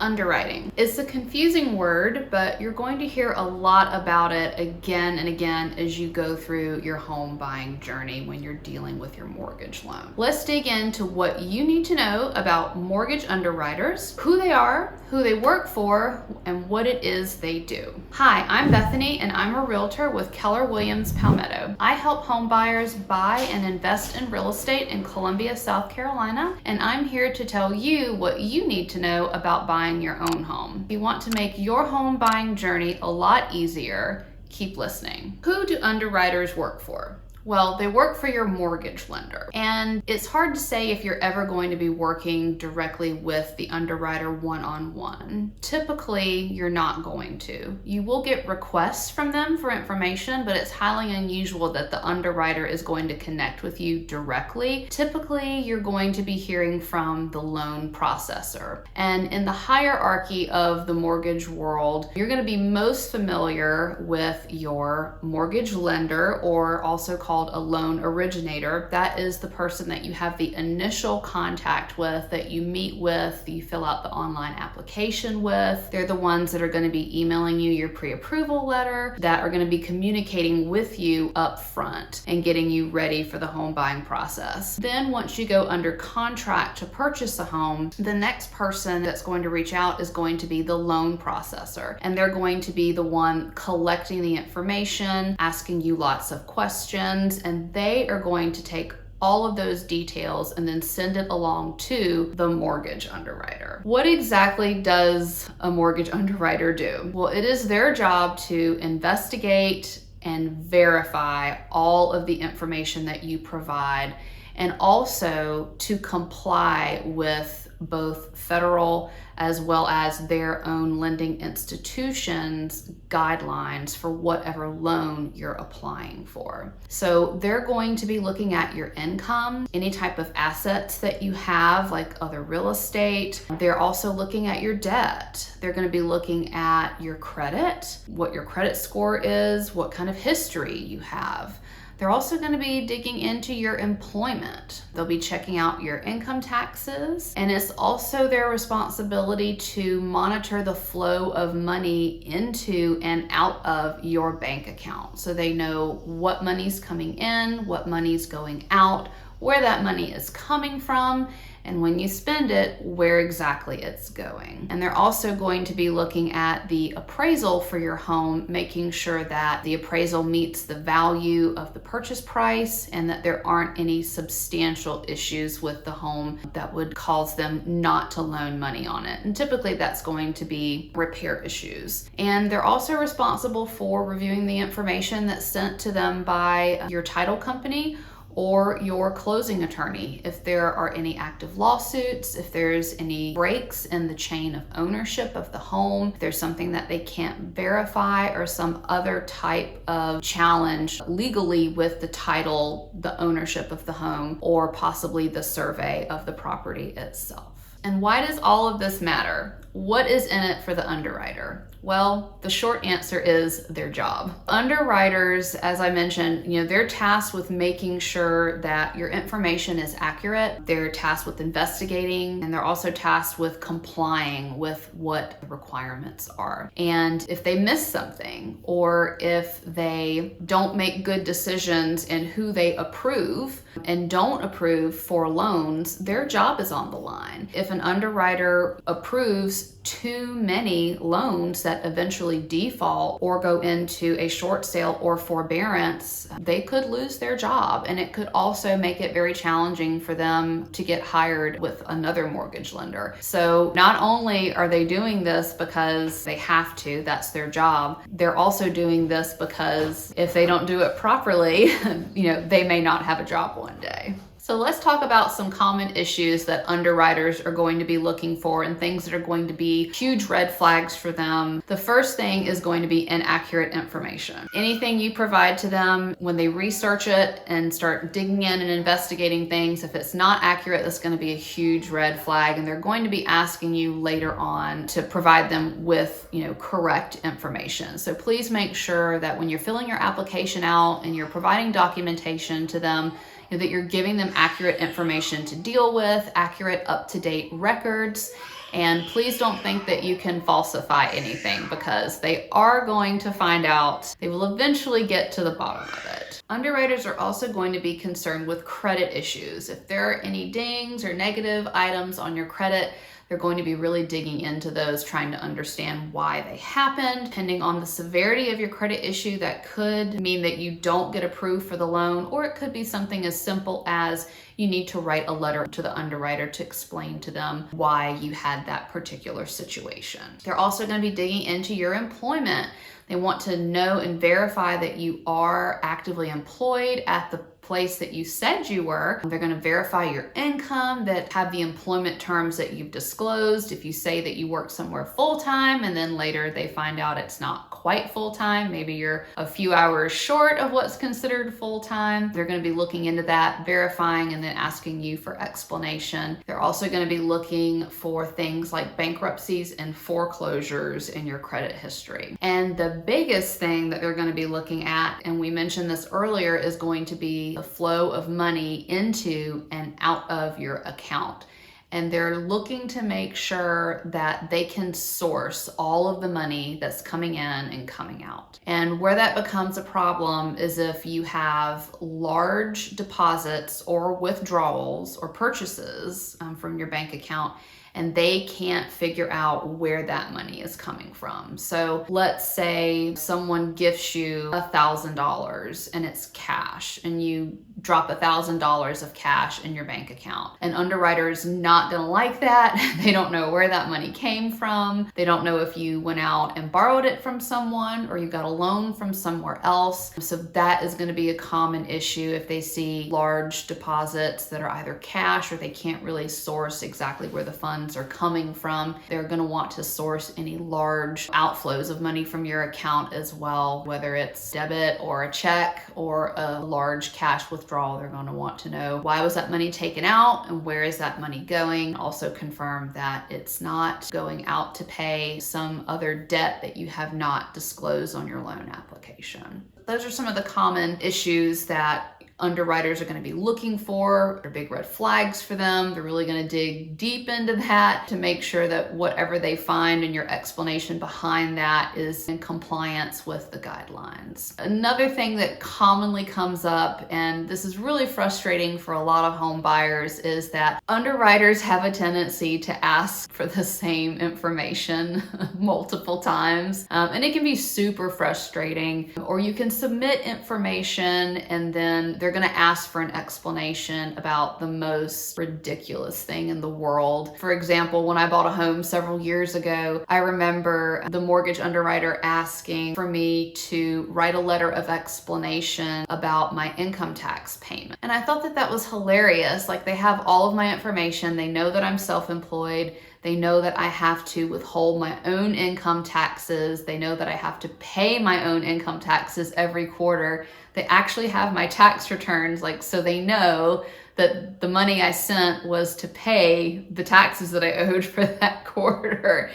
Underwriting. It's a confusing word, but you're going to hear a lot about it again and again as you go through your home buying journey when you're dealing with your mortgage loan. Let's dig into what you need to know about mortgage underwriters, who they are, who they work for, and what it is they do. Hi, I'm Bethany, and I'm a realtor with Keller Palmetto. I help home buyers buy and invest in real estate in Columbia, South Carolina, and I'm here to tell you what you need to know about buying your own home. If you want to make your home buying journey a lot easier, keep listening. Who do underwriters work for? Well, they work for your mortgage lender. And it's hard to say if you're ever going to be working directly with the underwriter one-on-one. Typically, you're not going to. You will get requests from them for information, but it's highly unusual that the underwriter is going to connect with you directly. Typically, you're going to be hearing from the loan processor. And in the hierarchy of the mortgage world, you're going to be most familiar with your mortgage lender, or also called a loan originator. That is the person that you have the initial contact with, that you meet with, you fill out the online application with. They're the ones that are going to be emailing you your pre-approval letter, that are going to be communicating with you up front and getting you ready for the home buying process. Then once you go under contract to purchase a home, the next person that's going to reach out is going to be the loan processor, and they're going to be the one collecting the information, asking you lots of questions, and they are going to take all of those details and then send it along to the mortgage underwriter. What exactly does a mortgage underwriter do? Well, it is their job to investigate and verify all of the information that you provide, and also to comply with both federal as well as their own lending institutions' guidelines for whatever loan you're applying for. So they're going to be looking at your income, any type of assets that you have, like other real estate. They're also looking at your debt. They're going to be looking at your credit, what your credit score is, what kind of history you have. They're also going to be digging into your employment. They'll be checking out your income taxes, and it's also their responsibility to monitor the flow of money into and out of your bank account, so they know what money's coming in, what money's going out, where that money is coming from, and when you spend it, where exactly it's going. And they're also going to be looking at the appraisal for your home, making sure that the appraisal meets the value of the purchase price and that there aren't any substantial issues with the home that would cause them not to loan money on it. And typically that's going to be repair issues. And they're also responsible for reviewing the information that's sent to them by your title company or your closing attorney. If there are any active lawsuits, if there's any breaks in the chain of ownership of the home, if there's something that they can't verify, or some other type of challenge legally with the title, the ownership of the home, or possibly the survey of the property itself. And why does all of this matter? What is in it for the underwriter? Well, the short answer is their job. Underwriters, as I mentioned, they're tasked with making sure that your information is accurate. They're tasked with investigating, and they're also tasked with complying with what the requirements are. And if they miss something, or if they don't make good decisions in who they approve and don't approve for loans, their job is on the line. If an underwriter approves too many loans that eventually default or go into a short sale or forbearance, they could lose their job, and it could also make it very challenging for them to get hired with another mortgage lender. So not only are they doing this because they have to, that's their job, they're also doing this because if they don't do it properly, they may not have a job one day. So let's talk about some common issues that underwriters are going to be looking for and things that are going to be huge red flags for them. The first thing is going to be inaccurate information. Anything you provide to them, when they research it and start digging in and investigating things, if it's not accurate, that's going to be a huge red flag, and they're going to be asking you later on to provide them with, correct information. So please make sure that when you're filling your application out and you're providing documentation to them, that you're giving them accurate information to deal with, accurate, up-to-date records, And please don't think that you can falsify anything, because they are going to find out. They will eventually get to the bottom of it. Underwriters are also going to be concerned with credit issues. If there are any dings or negative items on your credit, they're going to be really digging into those, trying to understand why they happened. Depending on the severity of your credit issue, that could mean that you don't get approved for the loan, or it could be something as simple as you need to write a letter to the underwriter to explain to them why you had that particular situation. They're also going to be digging into your employment. They want to know and verify that you are actively employed at the place that you said you were. They're going to verify your income, that have the employment terms that you've disclosed. If you say that you work somewhere full-time and then later they find out it's not quite full-time, maybe you're a few hours short of what's considered full-time, they're going to be looking into that, verifying, and then asking you for explanation. They're also going to be looking for things like bankruptcies and foreclosures in your credit history. And the biggest thing that they're going to be looking at, and we mentioned this earlier, is going to be the flow of money into and out of your account. And they're looking to make sure that they can source all of the money that's coming in and coming out. And where that becomes a problem is if you have large deposits or withdrawals or purchases from your bank account, and they can't figure out where that money is coming from. So let's say someone gifts you $1,000 and it's cash, and you drop $1,000 of cash in your bank account. An underwriter is not gonna like that. They don't know where that money came from. They don't know if you went out and borrowed it from someone or you got a loan from somewhere else. So that is gonna be a common issue if they see large deposits that are either cash or they can't really source exactly where the funds are coming from. They're gonna want to source any large outflows of money from your account as well, whether it's debit or a check or a large cash withdrawal. They're going to want to know, why was that money taken out and where is that money going? Also confirm that it's not going out to pay some other debt that you have not disclosed on your loan application. Those are some of the common issues that underwriters are going to be looking for. They're big red flags for them. They're really going to dig deep into that to make sure that whatever they find and your explanation behind that is in compliance with the guidelines. Another thing that commonly comes up, and this is really frustrating for a lot of home buyers, is that underwriters have a tendency to ask for the same information multiple times. And it can be super frustrating. Or you can submit information and then they're going to ask for an explanation about the most ridiculous thing in the world. For example, when I bought a home several years ago, I remember the mortgage underwriter asking for me to write a letter of explanation about my income tax payment. And I thought that that was hilarious. Like, they have all of my information. They know that I'm self-employed. They know that I have to withhold my own income taxes. They know that I have to pay my own income taxes every quarter. They actually have my tax returns, so they know that the money I sent was to pay the taxes that I owed for that quarter.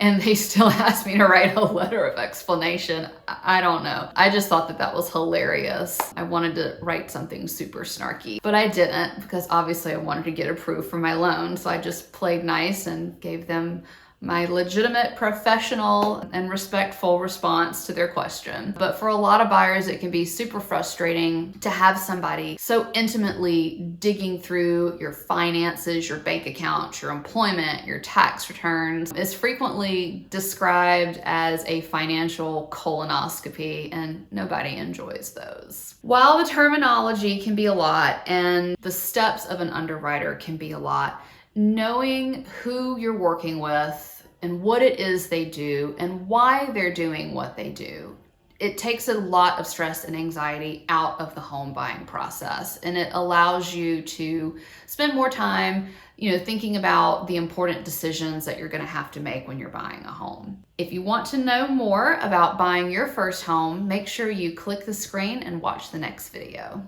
And they still asked me to write a letter of explanation. I don't know. I just thought that that was hilarious. I wanted to write something super snarky, but I didn't, because obviously I wanted to get approved for my loan. So I just played nice and gave them my legitimate, professional, and respectful response to their question. But for a lot of buyers, it can be super frustrating to have somebody so intimately digging through your finances, your bank accounts, your employment, your tax returns. It's frequently described as a financial colonoscopy, and nobody enjoys those. While the terminology can be a lot and the steps of an underwriter can be a lot, knowing who you're working with and what it is they do and why they're doing what they do, it takes a lot of stress and anxiety out of the home buying process, and it allows you to spend more time, thinking about the important decisions that you're going to have to make when you're buying a home. If you want to know more about buying your first home, make sure you click the screen and watch the next video.